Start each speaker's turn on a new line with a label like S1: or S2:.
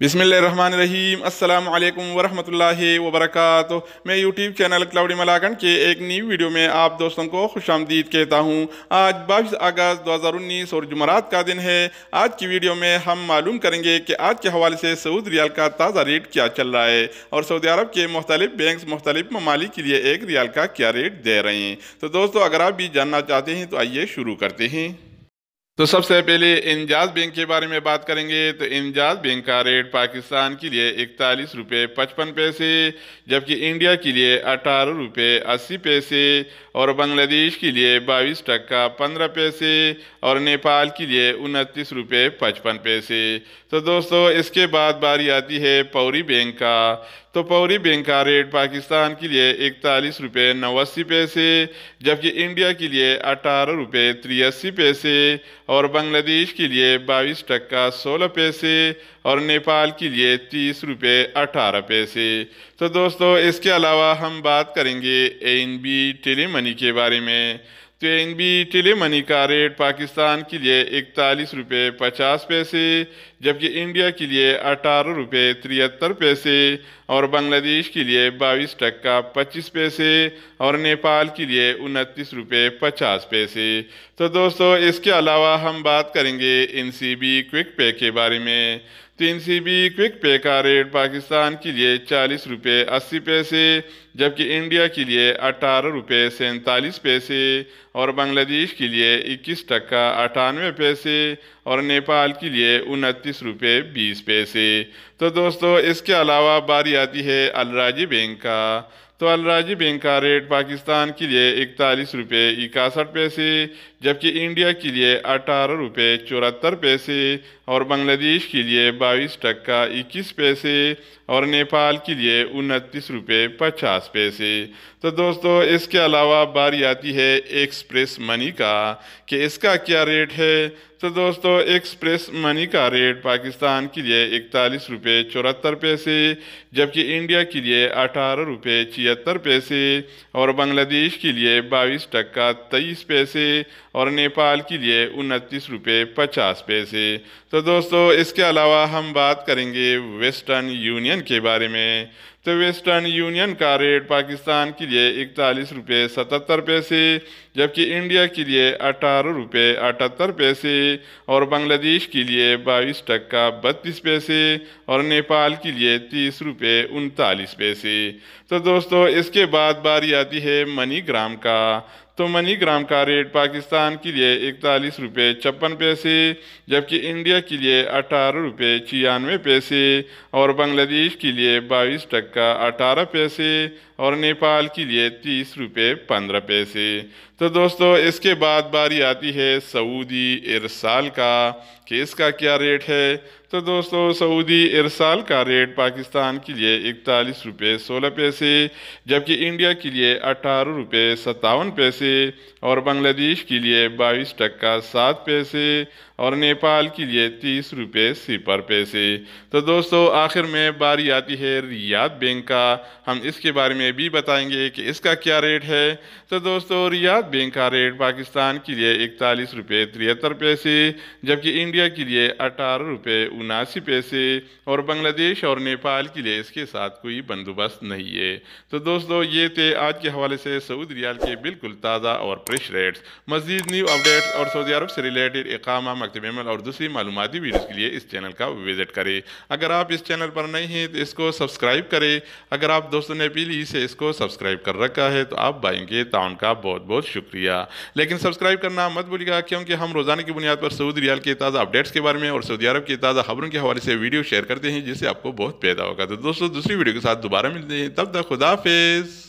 S1: बिस्मिल्लाहिर्रहमानिर्रहीम अस्सलाम वालेकुम वरहमतुल्लाहि वबरकातुहू। मैं यूट्यूब चैनल क्लाउडी मलाकंड के एक नई वीडियो में आप दोस्तों को खुशामदीद कहता हूँ। आज 22 अगस्त 2019 और जुमरात का दिन है। आज की वीडियो में हम मालूम करेंगे कि आज के हवाले से सऊदी रियाल का ताज़ा रेट क्या चल रहा है और सऊदी अरब के मुख्तलिफ बैंक्स मुख्तलिफ ममालिक के लिए एक रियाल का क्या रेट दे रहे हैं। तो दोस्तों, अगर आप भी जानना चाहते हैं तो आइए शुरू करते हैं। तो सबसे पहले इंजाज बैंक के बारे में बात करेंगे। तो इंजाज बैंक का रेट पाकिस्तान के लिए 41 रुपये 55 पैसे, जबकि इंडिया के लिए 18 रुपये 80 पैसे और बांग्लादेश के लिए 22 टका 15 पैसे और नेपाल के लिए 29 रुपये 55 पैसे। तो दोस्तों, इसके बाद बारी आती है पौरी बैंक का। तो पौरी बैंक का रेट पाकिस्तान के लिए 41 रुपये 89 पैसे, जबकि इंडिया के लिए 18 रुपये 83 पैसे और बांग्लादेश के लिए 22 टका 16 पैसे और नेपाल के लिए 30 रुपये 18 पैसे। तो दोस्तों, इसके अलावा हम बात करेंगे एनबी टेली मनी के बारे में। तो एनबी टेली मनी का रेट पाकिस्तान के लिए 41 रुपये 50 पैसे, जबकि इंडिया के लिए 18 रुपये 73 पैसे और बांग्लादेश के लिए 22 टका 25 पैसे और नेपाल के लिए 29 रुपये 50 पैसे। तो दोस्तों, इसके अलावा हम बात करेंगे एनसीबी क्विक पे के बारे में। तो एनसीबी क्विक पे का रेट पाकिस्तान के लिए 40 रुपये 80 पैसे, जबकि इंडिया के लिए 18 रुपये 47 पैसे और बांग्लादेश के लिए 21 टका 98 पैसे और नेपाल के लिए 29 रुपये 20 पैसे। तो दोस्तों, इसके अलावा बारी आती है अलराजी बैंक का। तो अलराजी बैंक का रेट पाकिस्तान के लिए 41 रुपये 61 पैसे, जबकि इंडिया के लिए 18 रुपये 74 पैसे और बांग्लादेश के लिए 22 टका 21 पैसे और नेपाल के लिए 29 रुपये 50 पैसे। तो दोस्तों, इसके अलावा बारी आती है एक्सप्रेस मनी का कि इसका क्या रेट है। तो दोस्तों, एक्सप्रेस मनी का रेट पाकिस्तान के लिए 41 रुपये 74 पैसे, जबकि इंडिया के लिए 18 रुपये 76 पैसे और बांग्लादेश के लिए 22 टका 23 पैसे और नेपाल के लिए 29 रुपये 50 पैसे। तो दोस्तों, इसके अलावा हम बात करेंगे वेस्टर्न यूनियन के बारे में। तो वेस्टर्न यूनियन का रेट पाकिस्तान के लिए 41 रुपये 77 पैसे, जबकि इंडिया के लिए 18 रुपये 78 पैसे और बांग्लादेश के लिए 22 टका 32 पैसे और नेपाल के लिए 30 रुपये 39 पैसे। तो दोस्तों, इसके बाद बारी आती है मनी ग्राम का। तो मनी ग्राम का रेट पाकिस्तान के लिए 41 रुपये 56 पैसे, जबकि इंडिया के लिए 18 रुपये 96 पैसे और बांग्लादेश के लिए 22 टका 18 पैसे और नेपाल के लिए 30 रुपये 15 पैसे। तो दोस्तों, इसके बाद बारी आती है सऊदी इरसाल का कि इसका क्या रेट है। तो दोस्तों, सऊदी इरसाल का रेट पाकिस्तान के लिए 41 रुपये 16 पैसे, जबकि इंडिया के लिए 18 रुपये 57 पैसे और बांग्लादेश के लिए 22 टका 7 पैसे और नेपाल के लिए 30 रुपये 0 पैसे। तो दोस्तों, आखिर में बारी आती है रियाद बैंक का। हम इसके बारे में भी बताएंगे कि इसका क्या रेट है। तो दोस्तों, रियाद बैंक का रेट पाकिस्तान के लिए 41 रुपये 73 पैसे, जबकि इंडिया के लिए 18 रुपये 79 पैसे और बांग्लादेश और नेपाल के लिए इसके साथ कोई बंदोबस्त नहीं है। तो दोस्तों, ये थे आज के हवाले से सऊदी रियाल के बिल्कुल ताज़ा और फ्रेश रेट्स। मज़ीद न्यू अपडेट्स और सऊदी अरब से रिलेटेड इकामा मकतब अमल और दूसरी मालूमाती वीडियोज़ के लिए इस चैनल का विजिट करें। अगर आप इस चैनल पर नए हैं तो इसको सब्सक्राइब करें। अगर आप दोस्तों ने पहले से इसको सब्सक्राइब कर रखा है तो आप भाई के ताउन का बहुत बहुत शुक्रिया। लेकिन सब्सक्राइब करना मत भूलिएगा, क्योंकि हम रोज़ाना की बुनियाद पर सऊदी रियाल के ताज़ा अपडेट्स के बारे में और सऊदी अरब की ताज़ा खबरों के हवाले से वीडियो शेयर करते हैं, जिससे आपको बहुत फायदा होगा। तो दोस्तों, दूसरी वीडियो के साथ दोबारा मिलते हैं, तब तक खुदा हाफिज़।